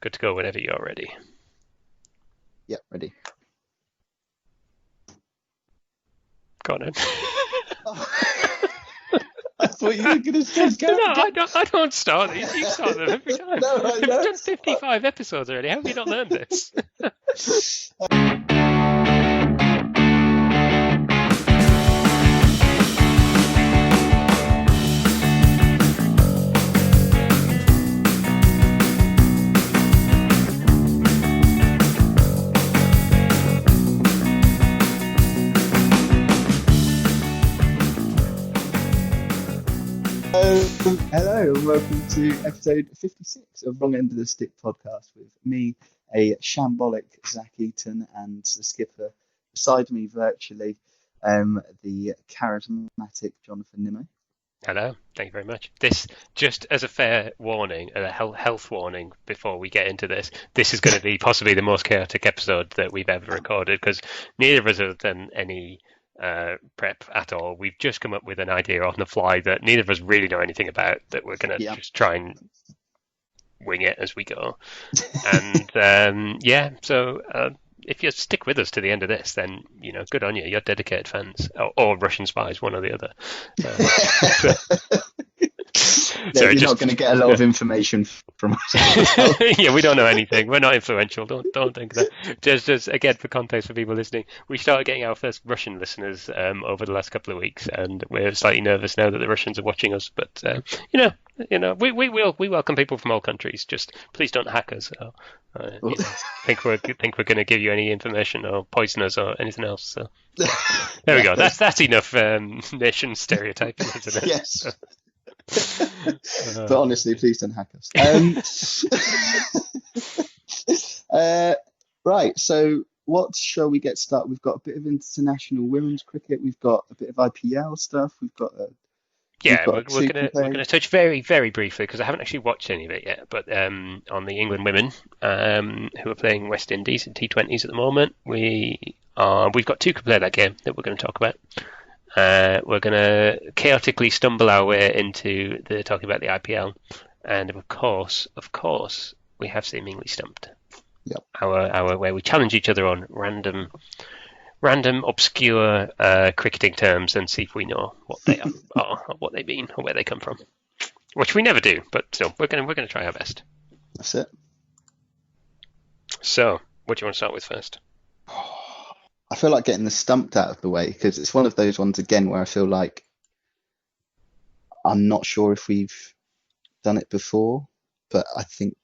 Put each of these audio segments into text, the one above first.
Good to go whenever you're ready. Yep, ready. Go on then. I thought you were going to say go. No, I don't start these. You start them every time. No, I We've know. done 55 episodes already. How have you not learned this? Hello and welcome to episode 56 of Wrong End of the Stick podcast with me, a shambolic Zach Eaton, and the skipper beside me virtually, the charismatic Jonathan Nimmo. Hello, thank you very much. This, just as a fair warning, a health warning before we get into this, this is going to be possibly the most chaotic episode that we've ever recorded because neither of us have done any prep at all. We've just come up with an idea on the fly that neither of us really know anything about, that we're going to just try and wing it as we go. And so if you stick with us to the end of this, then good on you. You're dedicated fans, or Russian spies, one or the other. You're not going to get a lot of information from us. Yeah, we don't know anything. We're not influential. Don't think that. Just again, for context for people listening, we started getting our first Russian listeners over the last couple of weeks, and we're slightly nervous now that the Russians are watching us. But we welcome people from all countries. Just please don't hack us. Think we're going to give you any information or poison us or anything else. So there we go. That's enough nation stereotyping, isn't it? Yes. But honestly, please don't hack us. Right, so what shall we get started? We've got a bit of international women's cricket. We've got a bit of IPL stuff. We're going to touch very, very briefly because I haven't actually watched any of it yet. But on the England women who are playing West Indies in T20s at the moment, we've got two could play that game that we're going to talk about. We're going to chaotically stumble our way into talking about the IPL, and of course, we have Seamingly Stumped. Yep. Our where we challenge each other on random obscure cricketing terms and see if we know what they are, or what they mean, or where they come from. Which we never do, but still, we're going to try our best. That's it. So, what do you want to start with first? I feel like getting the stumped out of the way because it's one of those ones again where I feel like I'm not sure if we've done it before, but I think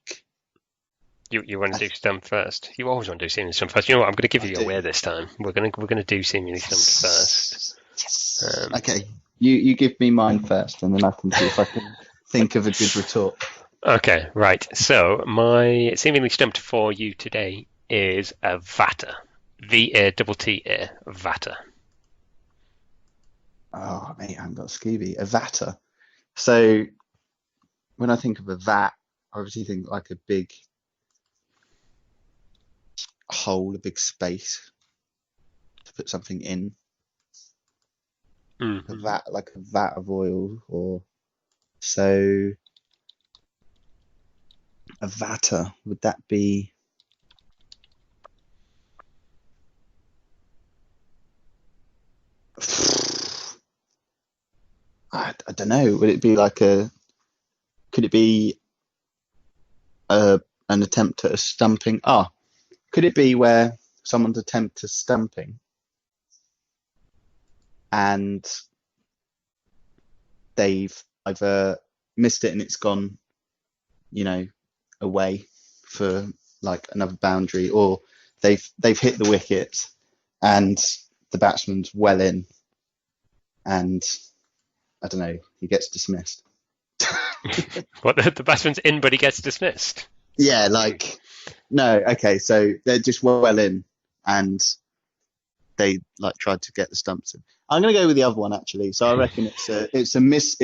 you want to do stump first. You always want to do seemingly stump first. You know what? I'm going to give you your way this time. We're going to do seemingly stumped first. Yes. Okay, you give me mine first, and then I can see if I can think of a good retort. Okay, right. So my seemingly stumped for you today is a vatter. VATTA, vatter. Oh, mate, I haven't got Scooby. A vatter. So when I think of a vat, I obviously think like a big hole, a big space to put something in. Mm-hmm. A vat, like a vat of oil, or so. A vatter, would that be? I don't know. Would it be could it be an attempt at a stumping? Could it be where someone's attempt to stumping and they've either missed it and it's gone, away for like another boundary, or they've hit the wicket and the batsman's well in and I don't know, he gets dismissed. What, the batsman's in but he gets dismissed? Yeah, no, okay, so they're just well in and they tried to get the stumps in. I'm gonna go with the other one actually. So I reckon it's a miss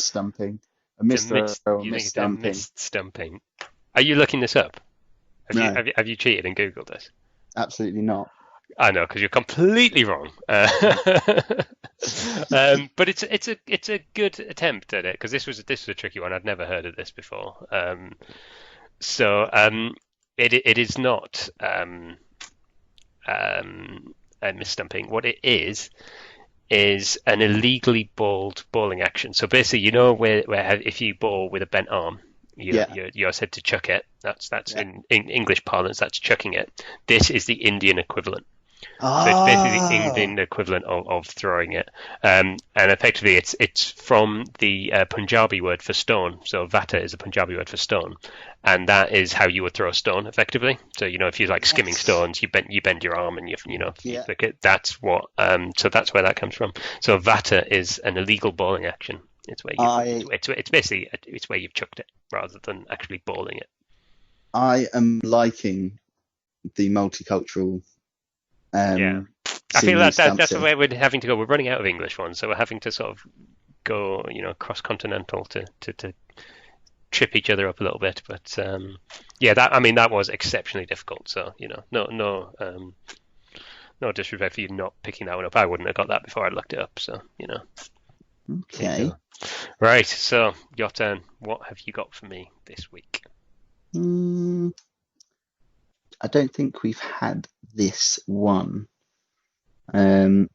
stumping. A miss stumping. Are you looking this up? No. Have you cheated and Googled this? Absolutely not. I know, because you're completely wrong. But it's a good attempt at it, because this was a tricky one. I'd never heard of this before. So it is not misstumping. What it is an illegally balled bowling action. So basically, where if you bowl with a bent arm, Yeah. you're said to chuck it. That's Yeah. in English parlance, that's chucking it. This is the Indian equivalent. So it's basically the Ah, Indian equivalent of throwing it, and effectively it's from the Punjabi word for stone. So vata is a Punjabi word for stone, and that is how you would throw a stone effectively. So if you like skimming yes. stones, you bend your arm and you Yeah. flick it. That's what. So that's where that comes from. So vata is an illegal bowling action. It's where I it's basically it's where you've chucked it rather than actually bowling it. I am liking the multicultural Yeah. I feel seemingly stumped that's the here. way we're having to go. We're running out of English ones, so we're having to sort of go, cross continental to trip each other up a little bit. But yeah, that was exceptionally difficult. So no disrespect for you not picking that one up. I wouldn't have got that before I looked it up. So there you Okay. go. Right. So your turn. What have you got for me this week? Mm, I don't think we've had this one. Um,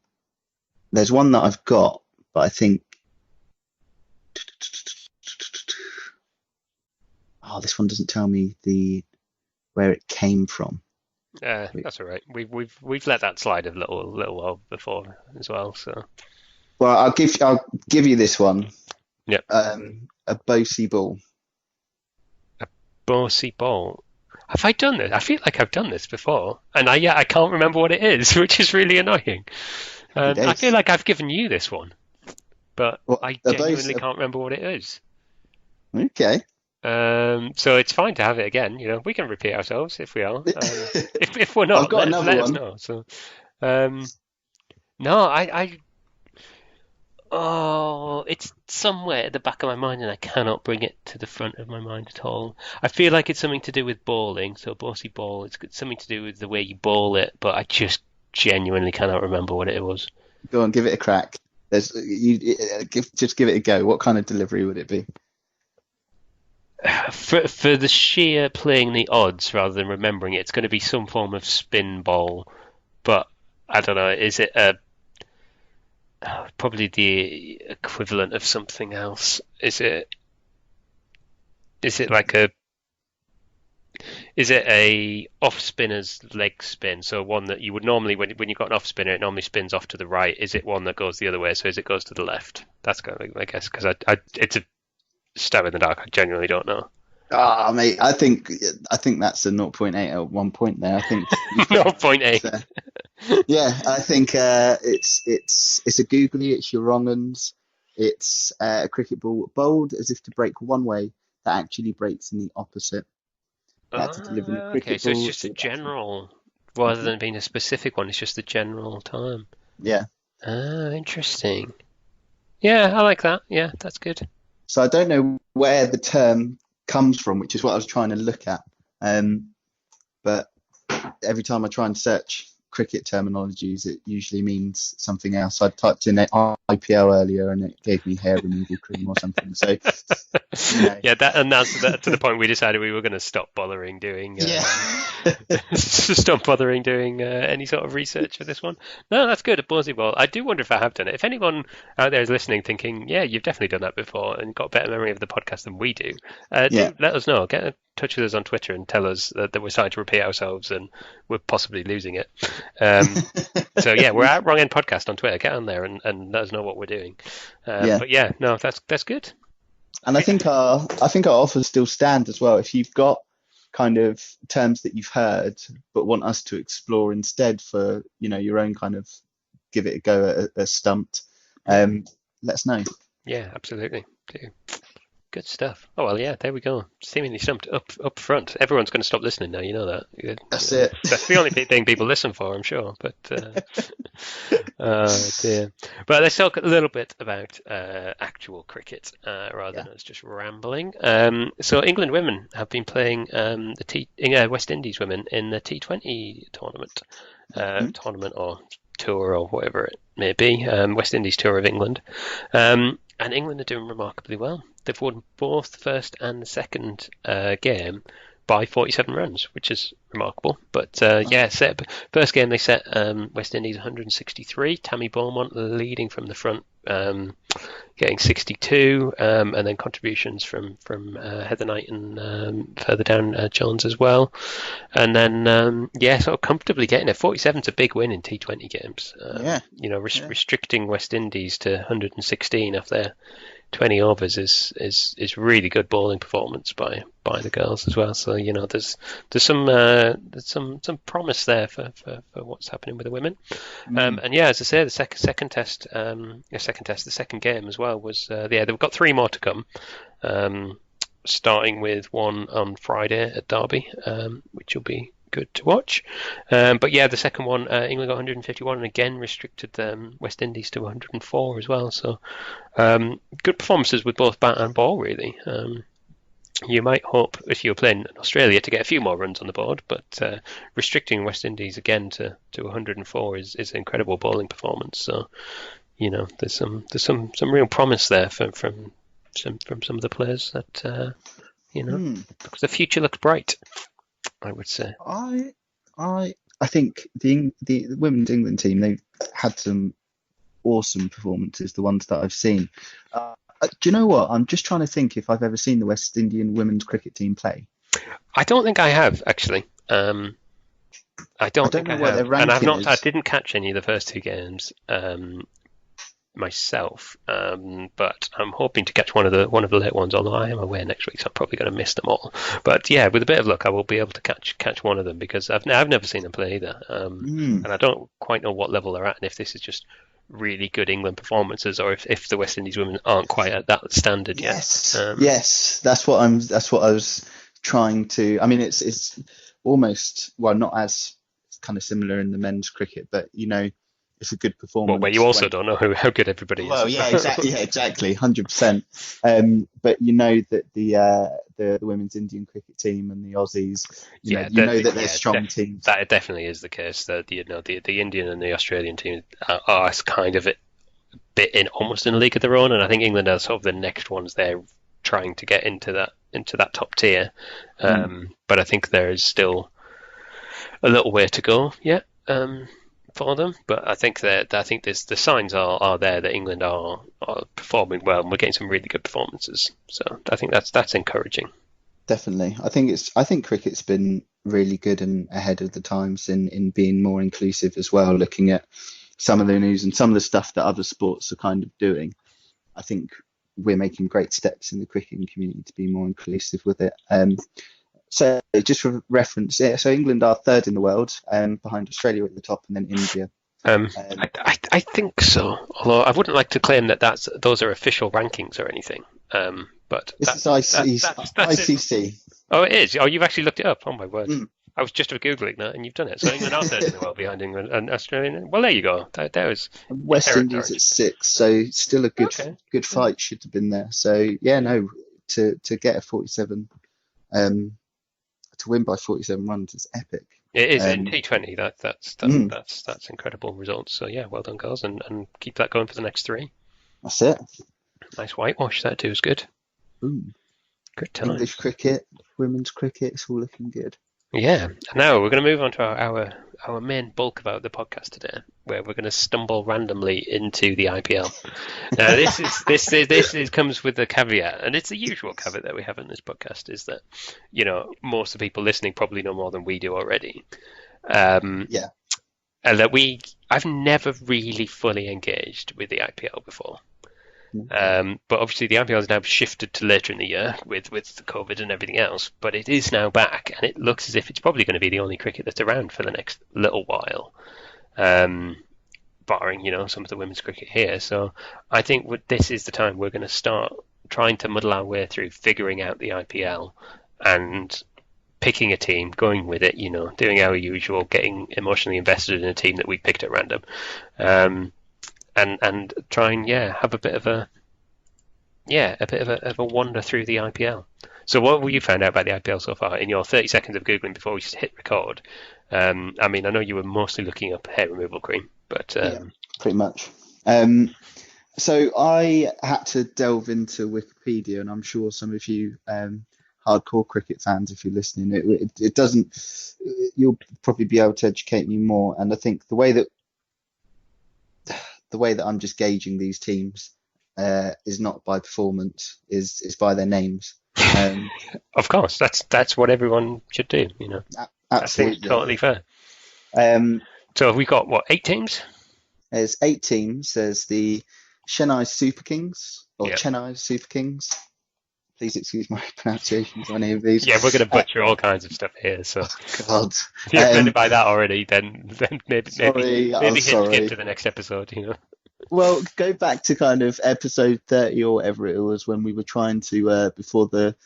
there's one that I've got, but I think this one doesn't tell me the where it came from. That's all right. We've let that slide a little while before as well. So Well, I'll give you this one. yeah, A Bosey ball. Bossy ball. Have I done this? I feel like I've done this before, and I can't remember what it is, which is really annoying. Happy I feel days. like I've given you this one, but Well, I a genuinely Bosey. can't remember what it is. Okay. So it's fine to have it again. We can repeat ourselves if we are. If we're I've not, got let another us one. know. So no, it's somewhere at the back of my mind, and I cannot bring it to the front of my mind at all. I feel like it's something to do with bowling, so bossy ball. It's something to do with the way you bowl it, but I just genuinely cannot remember what it was. Go on, give it a crack. Just give it a go. What kind of delivery would it be? For the sheer playing the odds rather than remembering it, it's going to be some form of spin ball, but I don't know. Is it probably the equivalent of something else? Is it like a Is it a off spinner's leg spin? So one that you would normally, when you've got an off spinner, it normally spins off to the right. Is it one that goes the other way? So as it goes to the left? That's kind of my guess because it's a stab in the dark. I genuinely don't know. Ah, mate, I think that's a zero point 0.8 at one point there. I think you've No got point eight. yeah, I think it's a googly, it's your wrong uns. It's a cricket ball bowled as if to break one way that actually breaks in the opposite. To deliver in a Okay, cricket so it's ball just a to batsman. general, rather Mhm. than being a specific one. It's just a general term. Yeah. Interesting. Yeah, I like that. Yeah, that's good. So I don't know where the term comes from, which is what I was trying to look at. But every time I try and search cricket terminologies, it usually means something else. I typed in IPL earlier and it gave me hair removal cream or something. So, you know, Yeah, that's that to the point we decided we were going to stop bothering doing yeah. stop bothering doing any sort of research for this one. No, that's good. A Ballsy Ball. I do wonder if I have done it. If anyone out there is listening, thinking, yeah, you've definitely done that before and got a better memory of the podcast than we do, Yeah. do let us know. Get in touch with us on Twitter and tell us that we're starting to repeat ourselves and we're possibly losing it. So yeah, we're at Wrong End Podcast on Twitter. Get on there and let us know what we're doing. Yeah. But yeah, no, that's good. And I think our offers still stand as well. If you've got kind of terms that you've heard but want us to explore instead for, your own kind of give it a go at a stumped, Yeah, let us know. yeah, absolutely. Do. Good stuff. Oh well, yeah. There we go. Seemingly stumped up front. Everyone's going to stop listening now. You know that. That's it. That's the only thing people listen for, I'm sure. But dear. But let's talk a little bit about actual cricket rather Yeah. than us just rambling. So England women have been playing West Indies women in the T20 Mhm. tournament or tour or whatever it may be, West Indies tour of England. And England are doing remarkably well. They've won both the first and the second game by 47 runs, which is remarkable. But Oh, first game they set West Indies 163. Tammy Beaumont leading from the front, getting 62, and then contributions from Heather Knight and further down Jones as well. And then sort of comfortably getting it. 47's a big win in T20 games. yeah, yeah. Restricting West Indies to 116 off their 20 overs is really good bowling performance by the girls as well. So there's some promise there for what's happening with the women. Mm. And yeah, as I say, the second game as well was they've got three more to come. Starting with one on Friday at Derby, which will be good to watch. But yeah, the second one, England got 151 and again restricted West Indies to 104 as well. So good performances with both bat and ball, really. You might hope, if you're playing in Australia, to get a few more runs on the board, but restricting West Indies again to 104 is an incredible bowling performance. So there's some real promise there from some of the players that because the future looks bright, I would say. I think the women's England team, they've had some awesome performances, the ones that I've seen. Do you know what? I'm just trying to think if I've ever seen the West Indian women's cricket team play. I don't think I have actually. I don't don't think know I what their have, and ranking I is. didn't catch any of the first two games myself, but I'm hoping to catch one of the late ones. Although I am away next week, so I'm probably going to miss them all. But yeah, with a bit of luck, I will be able to catch one of them because I've never seen them play either, and I don't quite know what level they're at, and if this is just really good England performances, or if the West Indies women aren't quite at that standard yet. Yes, that's what I was trying to. I mean, it's almost, well, not as kind of similar in the men's cricket, but it's a good Well, where you performance also when. don't know how good everybody Well, is. yeah, exactly, yeah, exactly, 100%. But that the women's Indian cricket team and the Aussies, Yeah, that they're strong teams. that definitely is the case. That the Indian and the Australian team are kind of a bit almost in a league of their own, and I think England are sort of the next ones there trying to get into that top tier. But I think there is still a little way to go yet for them. But I think the signs are there that England are performing well, and we're getting some really good performances. So I think that's encouraging. Definitely. I think cricket's been really good and ahead of the times in being more inclusive as well, looking at some of the news and some of the stuff that other sports are kind of doing. I think we're making great steps in the cricketing community to be more inclusive with it. So just for reference, yeah, so England are third in the world, behind Australia at the top and then India. Um, I think so. Although I wouldn't like to claim that those are official rankings or anything. But this is ICC. Oh, it is. Oh, you've actually looked it up. Oh my word! Mm. I was just googling that, and you've done it. So England are third in the world behind England and Australia. Well, there you go. That was West Indies at 6, so still a good fight should have been there. So yeah, no, to get a 47, to win by 47 runs is epic. It is in T20. That's incredible results. So yeah, well done, girls, and keep that going for the next three. That's it. Nice whitewash. That too is good. Boom. Good time. English cricket, women's cricket, it's all looking good. Yeah. Now we're going to move on to our main bulk about the podcast today, where we're going to stumble randomly into the IPL. Now, this comes with a caveat, and it's the usual caveat that we have in this podcast, is that most of the people listening probably know more than we do already. Yeah. And that I've never really fully engaged with the IPL before. But obviously the IPL has now shifted to later in the year with the COVID and everything else, but it is now back, and it looks as if it's probably going to be the only cricket that's around for the next little while, barring some of the women's cricket here. So I think this is the time we're going to start trying to muddle our way through figuring out the IPL and picking a team, going with it, doing our usual, getting emotionally invested in a team that we picked at random. And try and have a bit of a wander through the IPL. So what have you found out about the IPL so far in your 30 seconds of googling before we hit record? I mean, I know you were mostly looking up hair removal cream, but yeah, pretty much. So I had to delve into Wikipedia, and I'm sure some of you hardcore cricket fans, if you're listening. It doesn't. You'll probably be able to educate me more. And I think the way that I'm just gauging these teams is not by performance, is by their names. Of course, that's what everyone should do. That seems Absolutely. totally fair. Um, So have we got what, 8 teams? there's 8 teams. There's the Chennai Super Kings or Yeah. Chennai Super Kings. Please excuse my pronunciations on any of these. Yeah, we're going to butcher all kinds of stuff here. So God. if you're offended by that already, then maybe Sorry, skip to the next episode. Well, go back to kind of episode 30 or whatever it was when we were trying to, before the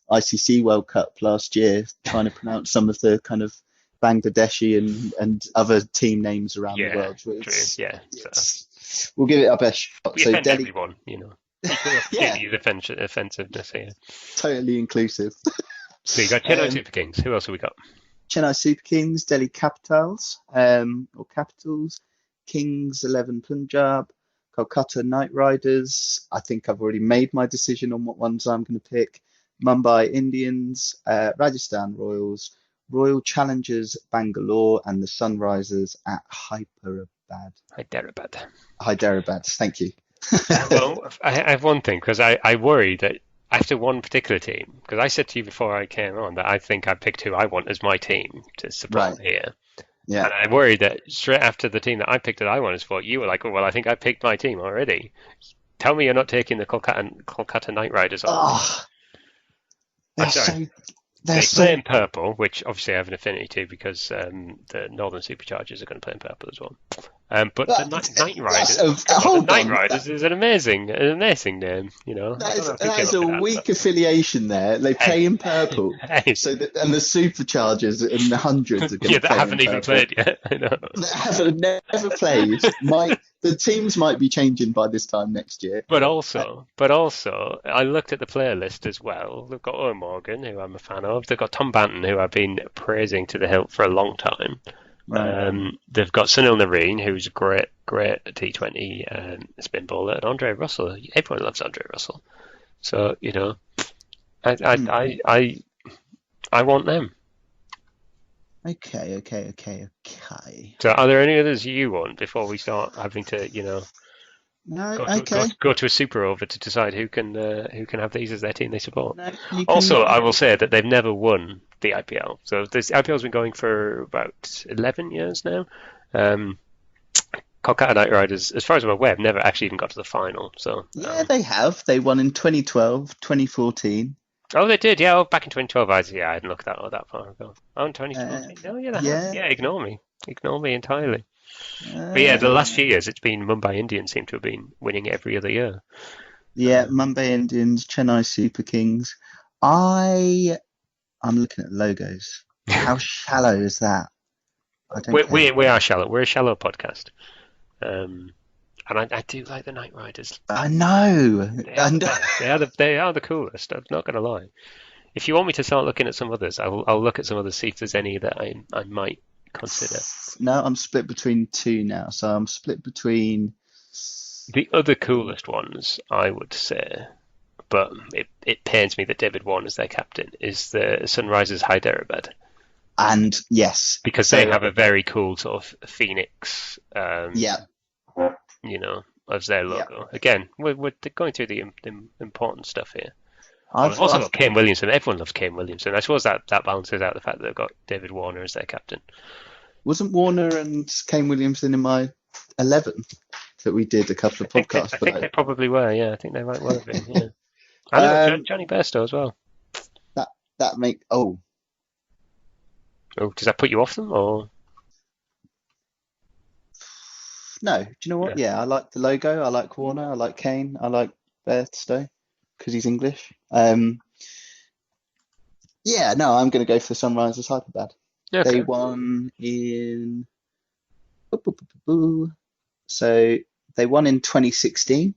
ICC World Cup last year, trying to pronounce some of the kind of Bangladeshi and other team names around the world. True. Yeah. We'll give it our best shot. We So offend Delhi, everyone. yeah, Offensiveness here. totally inclusive. So you got Chennai Super Kings. Who else have we got? Chennai Super Kings, Delhi Capitals, or Capitals, Kings 11 Punjab, Kolkata Knight Riders. I think I've already made my decision on what ones I'm going to pick. Mumbai Indians, Rajasthan Royals, Royal Challengers Bangalore, and the Sunrisers at Hyderabad. Thank you. Well, I have one thing, because I worry that after one particular team, because I said to you before I came on that I think I picked who I want as my team to support Right. here. Yeah. And I worry that straight after the team that I picked that I wanted to support, you were like, oh, well, I think I picked my team already. Tell me you're not taking the Kolkata Knight Riders on. Oh, I'm sorry. They play in purple, which obviously I have an affinity to because the Northern Superchargers are going to play in purple as well. But the Night Riders is an amazing name. That is a weak affiliation there. They play in purple, and the Superchargers and the hundreds are going to play that haven't even played yet. I know. That have never played. The teams might be changing by this time next year. But also, I looked at the player list as well. They've got Owen Morgan, who I'm a fan of. They've got Tom Banton, who I've been praising to the hilt for a long time. Right. They've got Sunil Narine, who's a great T20 spin bowler, and Andre Russell. Everyone loves Andre Russell. So I want them. Okay. So are there any others you want before we start having to, No, go to a super over to decide who can have these as their team they support? No, also, I will say that they've never won the IPL. So this IPL's been going for about 11 years now. Kolkata Knight Riders, as far as I'm aware, have never actually even got to the final. So yeah, they have. They won in 2012, 2014. Oh, they did, yeah. Oh, back in 2012, I hadn't looked at that far ago. Oh, in 2014. Ignore me entirely. But yeah, the last few years, it's been Mumbai Indians seem to have been winning every other year. Yeah, Mumbai Indians, Chennai Super Kings. I'm looking at logos. How shallow is that? We are shallow. We're a shallow podcast. And I do like the Night Riders. I know. They are the coolest. I'm not going to lie. If you want me to start looking at some others, I'll look at some others, see if there's any that I might consider. No, I'm split between two now. So I'm split between the other coolest ones, I would say, but it pains me that David Warner's their captain, is the Sunrisers Hyderabad. And yes, because they have a very cool sort of phoenix. As their logo. Yeah. Again, we're going through the important stuff here. I've also got Kane Williamson. Everyone loves Kane Williamson. I suppose that balances out the fact that they've got David Warner as their captain. Wasn't Warner and Kane Williamson in my 11 that we did a couple of podcasts? I think they probably were. Yeah, I think they might well have been. Yeah. And Johnny Bairstow as well. That make does that put you off them or? No, do you know what? Yeah, I like the logo. I like Warner. I like Kane. I like Bairstow because he's English. I'm going to go for the Sunrisers Hyderabad. Okay. They won in. So they won in 2016.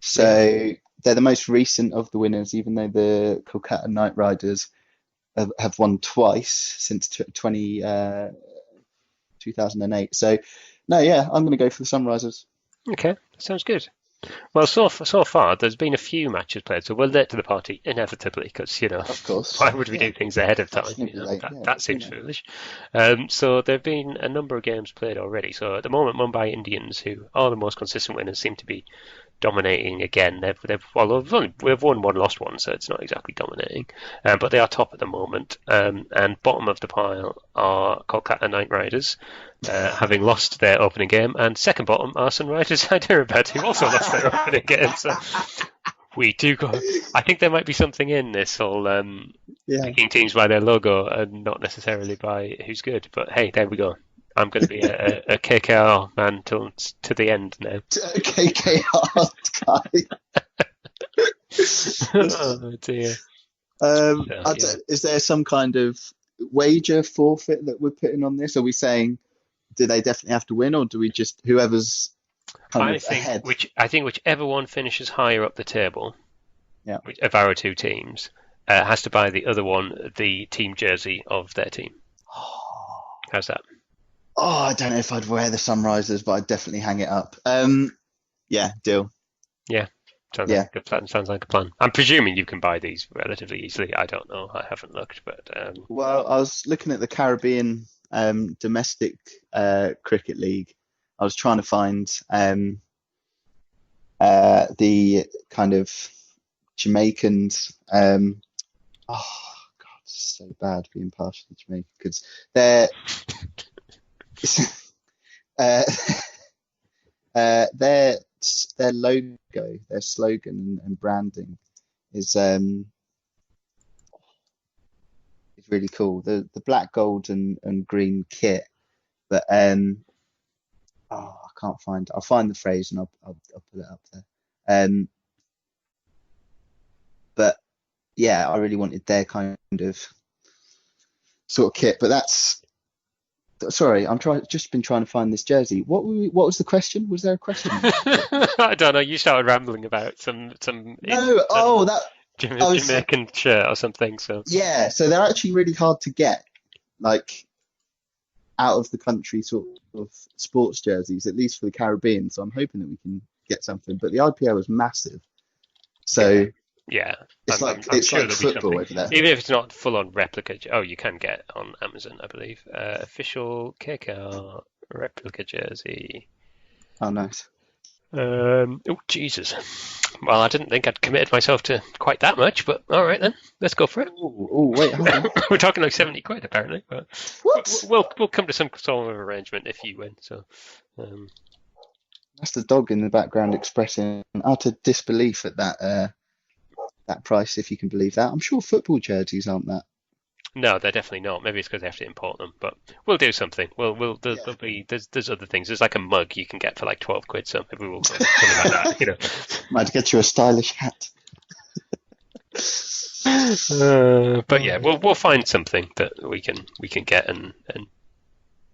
So they're the most recent of the winners, even though the Kolkata Knight Riders have won twice since 2008. So. No, yeah, I'm going to go for the Sunrisers. Okay, sounds good. Well, so far, there's been a few matches played, so we're late to the party, inevitably, because, Of course. why would we Yeah. do things ahead of time? Fashionably late. Yeah, That but seems foolish. So there have been a number of games played already. So at the moment, Mumbai Indians, who are the most consistent winners, seem to be dominating again. We've won one, lost one, so it's not exactly dominating, but they are top at the moment. And bottom of the pile are Kolkata Knight Riders, having lost their opening game, and second bottom are Sunrisers Hyderabad, who also lost their opening game. So we do go. I think there might be something in this whole Yeah. picking teams by their logo and not necessarily by who's good. But hey, there we go. I'm going to be a KKR man to the end now. KKR guy. Oh dear. Is there some kind of wager forfeit that we're putting on this? Are we saying, do they definitely have to win, or do we just whoever's kind of ahead? I think whichever one finishes higher up the table, Yeah. of our two teams, has to buy the other one the team jersey of their team. How's that? Oh, I don't know if I'd wear the Sunrisers, but I'd definitely hang it up. Yeah, deal. Yeah. Sounds like a plan. I'm presuming you can buy these relatively easily. I don't know. I haven't looked, but Well, I was looking at the Caribbean domestic cricket league. I was trying to find the kind of Jamaicans. Oh God, it's so bad being partial to Jamaica because they're uh, their logo, their slogan and branding is really cool. The black, gold, and green kit, but I can't find. I'll find the phrase and I'll put it up there. But yeah, I really wanted their kind of sort of kit, but that's. Sorry, just been trying to find this jersey. What was the question? Was there a question? I don't know. You started rambling about some No, oh, that Jamaican shirt or something. So yeah, so they're actually really hard to get, like out of the country sort of sports jerseys, at least for the Caribbean. So I'm hoping that we can get something. But the IPL is massive, so yeah, it's I'm it's sure like there'll be football something. over there. Even if it's not full on replica. Oh, you can get on Amazon, I believe. Official KKR replica jersey. Oh, nice. Oh Jesus. Well, I didn't think I'd committed myself to quite that much, but all right then, let's go for it. Oh, wait, hold on. We're talking like 70 quid apparently, but What? we'll come to some sort of arrangement if you win. So That's the dog in the background expressing utter disbelief at that price, if you can believe that. I'm sure football jerseys aren't that. no, they're definitely not. Maybe it's because they have to import them, but we'll do something. There's other things. There's like a mug you can get for like 12 quid, so maybe we'll go something like that. Might get you a stylish hat. But yeah, we'll find something that we can get and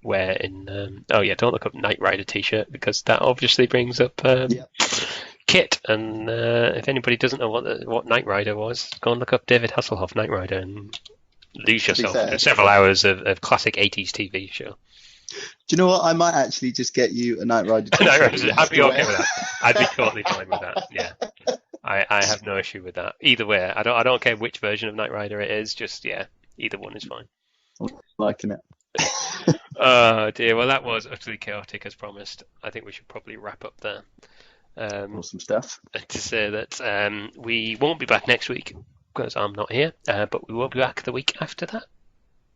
wear in. Oh yeah, don't look up Knight Rider t-shirt because that obviously brings up kit. And if anybody doesn't know what Knight Rider was, go and look up David Hasselhoff Knight Rider and lose yourself in several hours of classic 80s TV show. Do you know what? I might actually just get you a Knight Rider t-shirt. I'd be okay with that. I'd be totally fine with that. Yeah, I have no issue with that. Either way, I don't care which version of Knight Rider it is. Just either one is fine. I'm liking it. Oh dear. Well, that was utterly chaotic as promised. I think we should probably wrap up there. Awesome stuff. To say that we won't be back next week because I'm not here, but we will be back the week after that.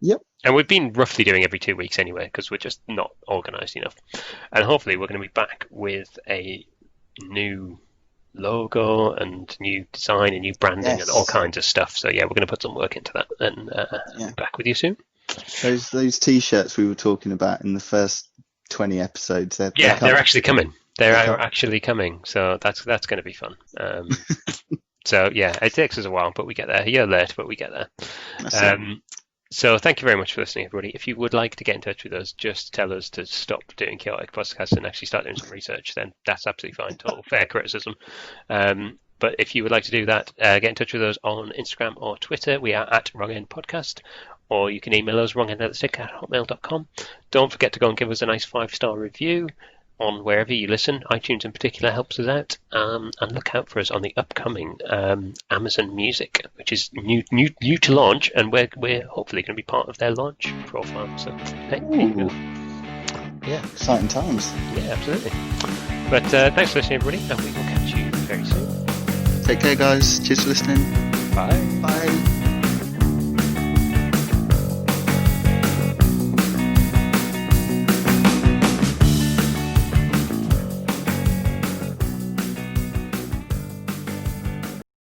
Yep. And we've been roughly doing every 2 weeks anyway because we're just not organised enough. And hopefully we're going to be back with a new logo and new design and new branding and all kinds of stuff. So yeah, we're going to put some work into that and be back with you soon. Those t-shirts we were talking about in the first 20 episodes. They're actually coming. They're actually coming. So that's going to be fun. So yeah, it takes us a while, but we get there. A year late, but we get there. So thank you very much for listening, everybody. If you would like to get in touch with us, just tell us to stop doing chaotic podcasts and actually start doing some research. Then that's absolutely fine. Total fair criticism. But if you would like to do that, get in touch with us on Instagram or Twitter. We are at Wrong End Podcast. Or you can email us wrongendofthestick@hotmail.com. Don't forget to go and give us a nice 5-star review. on wherever you listen. iTunes in particular helps us out. And look out for us on the upcoming Amazon Music, which is new to launch, and we're hopefully going to be part of their launch profile. So hey, there you go. Yeah, exciting times. Yeah, absolutely. But thanks for listening, everybody, and we will catch you very soon. Take care, guys. Cheers for listening. Bye. Bye.